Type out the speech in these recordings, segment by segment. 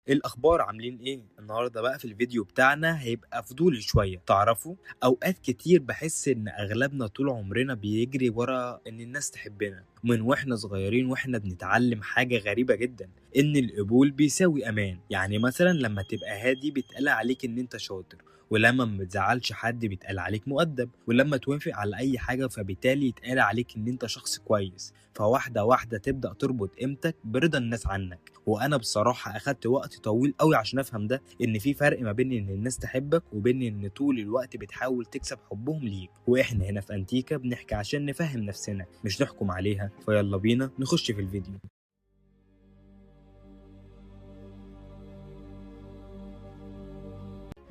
إيه الأخبار عاملين إيه؟ النهاردة بقى في الفيديو بتاعنا هيبقى فضولي شوية. تعرفوا أوقات كتير بحس إن أغلبنا طول عمرنا بيجري ورا إن الناس تحبنا من وإحنا صغيرين، وإحنا بنتعلم حاجة غريبة جدا، إن القبول بيساوي أمان. يعني مثلا لما تبقى هادي بيتقال عليك إن أنت شاطر، ولما ما بتزعلش حد بيتقال عليك مؤدب، ولما توافق على أي حاجة فبالتالي يتقال عليك إن أنت شخص كويس. فواحدة واحدة تبدأ تربط قيمتك برضا الناس عنك. وانا بصراحه اخدت وقت طويل قوي عشان افهم ده، ان في فرق ما بين ان الناس تحبك وبين ان طول الوقت بتحاول تكسب حبهم ليك. واحنا هنا في انتيكا بنحكي عشان نفهم نفسنا مش نحكم عليها. فيلا بينا نخش في الفيديو.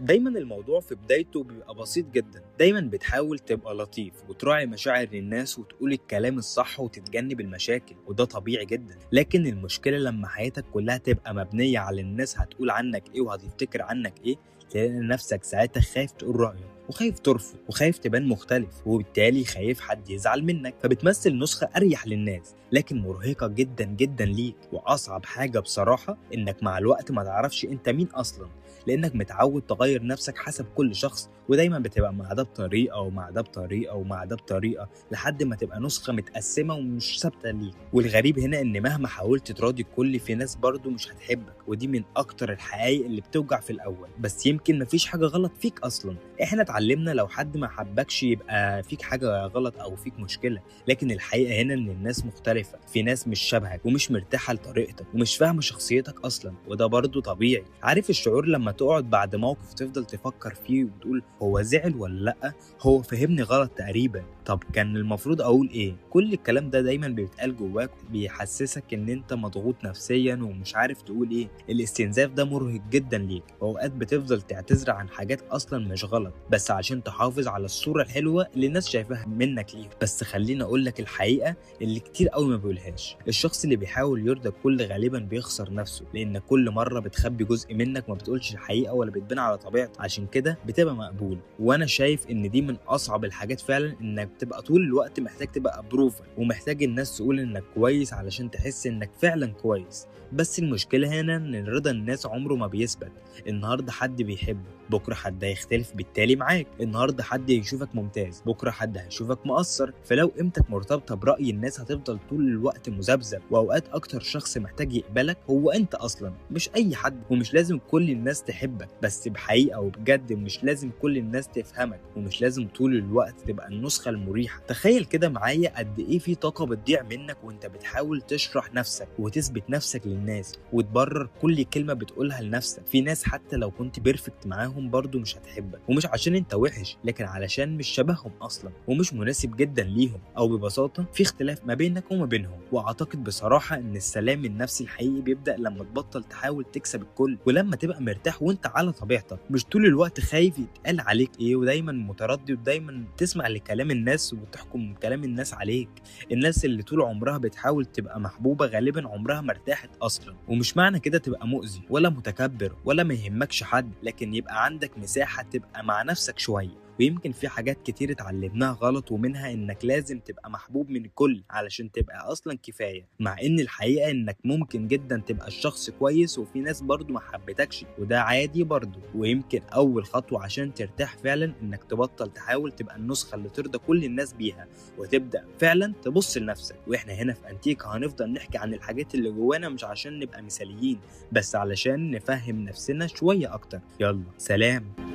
دايما الموضوع في بدايته بيبقى بسيط جدا. دايما بتحاول تبقى لطيف وتراعي مشاعر الناس وتقول الكلام الصح وتتجنب المشاكل، وده طبيعي جدا. لكن المشكلة لما حياتك كلها تبقى مبنية على الناس هتقول عنك ايه وهتفتكر عنك ايه، تلاقي نفسك ساعتها خايف تقول رأيك، وخايف ترفض، وخايف تبان مختلف، وبالتالي خايف حد يزعل منك. فبتمثل نسخة أريح للناس لكن مرهقة جدا جدا ليك. وأصعب حاجة بصراحة إنك مع الوقت ما تعرفش أنت مين أصلا، لانك متعود تغير نفسك حسب كل شخص، ودايما بتبقى مع ده بطريقه ومع ده بطريقه ومع ده بطريقه لحد ما تبقى نسخه متقسمه ومش ثابته ليك. والغريب هنا ان مهما حاولت تراضي الكل في ناس برضو مش هتحبك، ودي من اكتر الحقائق اللي بتوجع في الاول. بس يمكن مفيش حاجه غلط فيك اصلا. احنا اتعلمنا لو حد ما حبكش يبقى فيك حاجه غلط او فيك مشكله، لكن الحقيقه هنا ان الناس مختلفه. في ناس مش شبهك ومش مرتاحه لطريقتك ومش فاهمه شخصيتك اصلا، وده برضو طبيعي. عارف الشعور لما تقعد بعد موقف تفضل تفكر فيه وتقول هو زعل ولا لأ؟ هو فهمني غلط تقريبا؟ طب كان المفروض أقول إيه؟ كل الكلام ده دايما بيتقال جواك، بيحسسك إن أنت مضغوط نفسيا ومش عارف تقول إيه. الاستنزاف ده مرهق جدا ليك، وأوقات بتفضل تعتذر عن حاجات أصلا مش غلط بس عشان تحافظ على الصورة الحلوة اللي الناس شايفاها منك ليه. بس خليني أقول لك الحقيقة اللي كتير قوي ما بيقولهاش. الشخص اللي بيحاول يرضى الكل غالبا بيخسر نفسه، لأن كل مرة بتخبي جزء منك، ما بتقولش الحقيقة ولا بتبان على طبيعتك، عشان كده بتبقى مقبول. وانا شايف ان دي من اصعب الحاجات فعلا، انك تبقى طول الوقت محتاج تبقى ابروفل، ومحتاج الناس تقول انك كويس علشان تحس انك فعلا كويس. بس المشكلة هنا ان رضا الناس عمره ما بيثبت. النهارده حد بيحبك، بكره حد هيختلف بالتالي معاك. النهارده حد يشوفك ممتاز، بكره حد هيشوفك مقصر. فلو قيمتك مرتبطة برأي الناس هتفضل طول الوقت مذبذب. واوقات اكتر شخص محتاج يقبلك هو انت اصلا، مش اي حد. ومش لازم كل الناس تحبك، بس بحقيقة وبجد مش لازم كل الناس تفهمك، ومش لازم طول الوقت تبقى النسخة المريحة. تخيل كده معايا قد ايه في طاقة بتضيع منك وانت بتحاول تشرح نفسك وتثبت نفسك للناس وتبرر كل كلمة بتقولها لنفسك. في ناس حتى لو كنت بيرفكت معاهم برضو مش هتحبك، ومش عشان انت وحش، لكن علشان مش شبههم اصلا ومش مناسب جدا ليهم، او ببساطة في اختلاف ما بينك وما بينهم. واعتقد بصراحة ان السلام النفسي الحقيقي بيبدأ لما تبطل تحاول تكسب الكل، ولما تبقى مرتاح وانت على طبيعتك، مش طول الوقت خايف يتقال عليك ايه، ودايما متردد، ودايما تسمع لكلام الناس وتحكم كلام الناس عليك. الناس اللي طول عمرها بتحاول تبقى محبوبة غالبا عمرها ما ارتاحت اصلا. ومش معنى كده تبقى مؤذي ولا متكبر ولا ما يهمكش حد، لكن يبقى عندك مساحة تبقى مع نفسك شوية. ويمكن في حاجات كتير اتعلمناها غلط، ومنها انك لازم تبقى محبوب من الكل علشان تبقى اصلا كفاية، مع ان الحقيقة انك ممكن جدا تبقى الشخص كويس وفي ناس برضو ما حبتكش، وده عادي برضو. ويمكن اول خطوة عشان ترتاح فعلا انك تبطل تحاول تبقى النسخة اللي ترضى كل الناس بيها، وتبدأ فعلا تبص لنفسك. واحنا هنا في انتيكا هنفضل نحكي عن الحاجات اللي جوانا، مش عشان نبقى مثاليين، بس علشان نفهم نفسنا شوية اكتر. يلا سلام.